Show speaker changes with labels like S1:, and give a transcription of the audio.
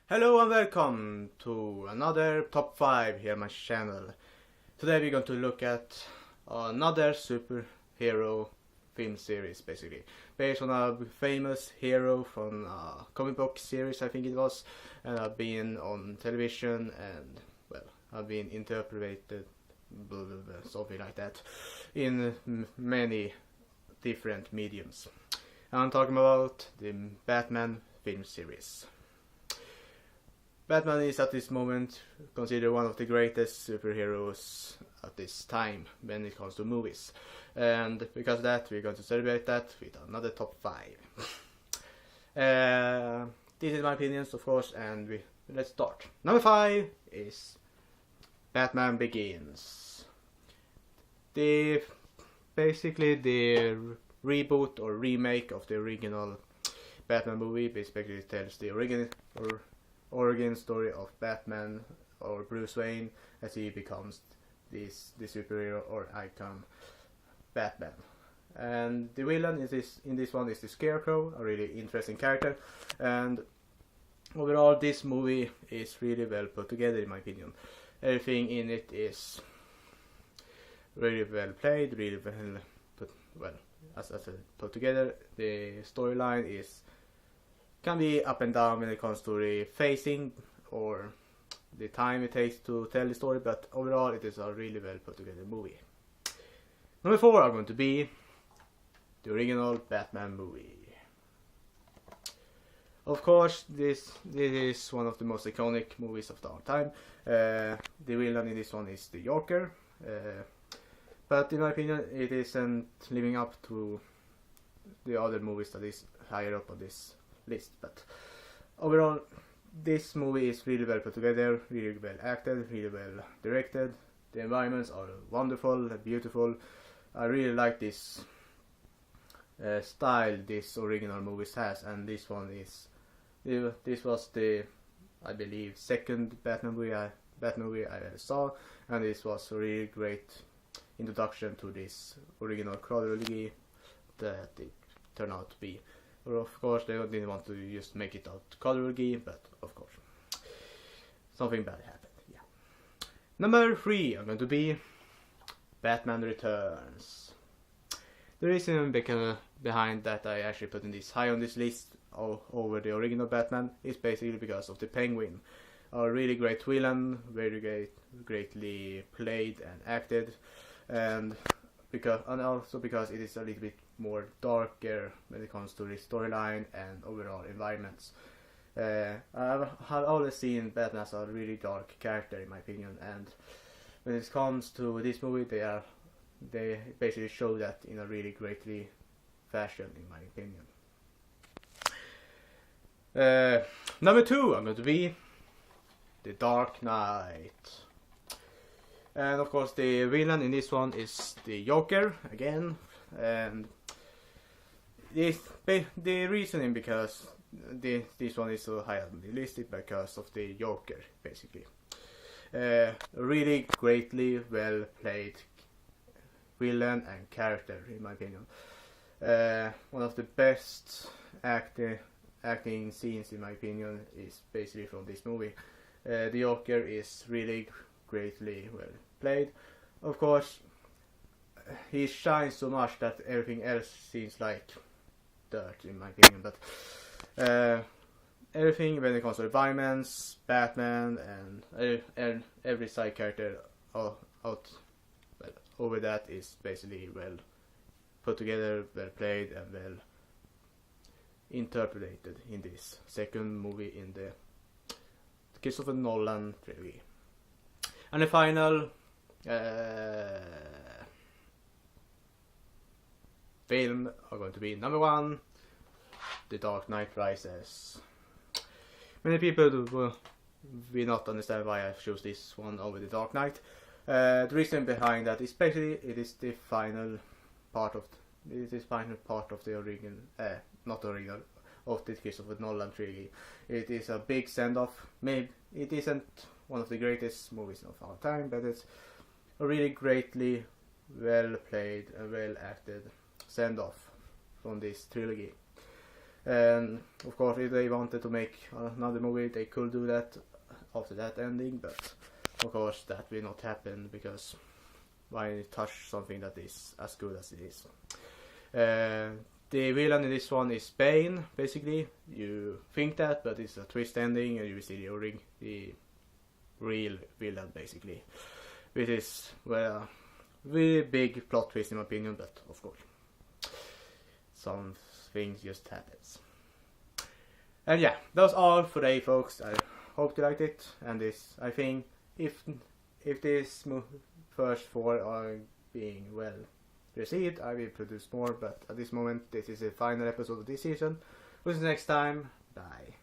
S1: Hello and welcome to another top 5 here on my channel. Today we're going to look at another superhero film series, basically based on a famous hero from a comic book series, I think it was, and I've been on television and I've been interpreted something like that in many different mediums. I'm talking about the Batman film series. Batman is at this moment considered one of the greatest superheroes at this time when it comes to movies. And because of that, we're going to celebrate that with another top 5. This is my opinions, of course, and let's start. Number 5 is Batman Begins. Basically the reboot or remake of the original Batman movie basically tells the origin story of Batman or Bruce Wayne as he becomes the superhero or icon Batman. And the villain in this one is the Scarecrow, a really interesting character, and overall this movie is really well put together in my opinion. Everything in it is really well played, really well put together. The storyline can be up and down when it comes to the phasing or the time it takes to tell the story, but overall it is a really well put together movie. Number 4 are going to be the original Batman movie. Of course, this is one of the most iconic movies of our time. The villain in this one is the Joker, but in my opinion it isn't living up to the other movies that is higher up on this list. But overall this movie is really well put together, really well acted, really well directed. The environments are wonderful, beautiful. I really like this style this original movie has, and this was the, I believe, second Batman movie I ever saw, and this was a really great introduction to this original chronology that it turned out to be. Of course, they didn't want to just make it out chronology, but of course, something bad happened. Yeah. Number 3 are going to be Batman Returns. The reason behind that I actually put in this high on this list over the original Batman is basically because of the Penguin. A really great villain, very greatly played and acted, and also because it is a little bit more darker when it comes to the storyline and overall environments. I've always seen Batman as a really dark character in my opinion, and when it comes to this movie they basically show that in a really greatly fashion in my opinion. Number 2 I'm going to be The Dark Knight. And of course the villain in this one is the Joker again, and the reasoning because this one is so high on the list is because of the Joker basically. Really greatly well played villain and character in my opinion. One of the best acting scenes in my opinion is basically from this movie. The Joker is really greatly well played. Of course, he shines so much that everything else seems like dirt in my opinion, but everything when it comes to violence, Batman and every side character over that is basically well put together, well played and well interpreted in this second movie in the Christopher Nolan trilogy. And the final film are going to be number 1, The Dark Knight Rises. Many people will not understand why I chose this one over The Dark Knight. The reason behind that is basically it is the final part of the original, not original, of the Christopher Nolan trilogy. It is a big send-off. Maybe it isn't one of the greatest movies of our time, but it's a really greatly well played and well acted send-off from this trilogy. And of course, if they wanted to make another movie, they could do that after that ending, but of course that will not happen, because why touch something that is as good as it is. The villain in this one is Bane, basically. You think that, but it's a twist ending, and you see the real villain, basically. Which is, well, a really big plot twist in my opinion, but of course, some things just happens. And yeah, that's all for today, folks. I hope you liked it, and this, I think, if this first 4 are being well received, I will produce more, but at this moment, this is the final episode of this season. Until next time, bye.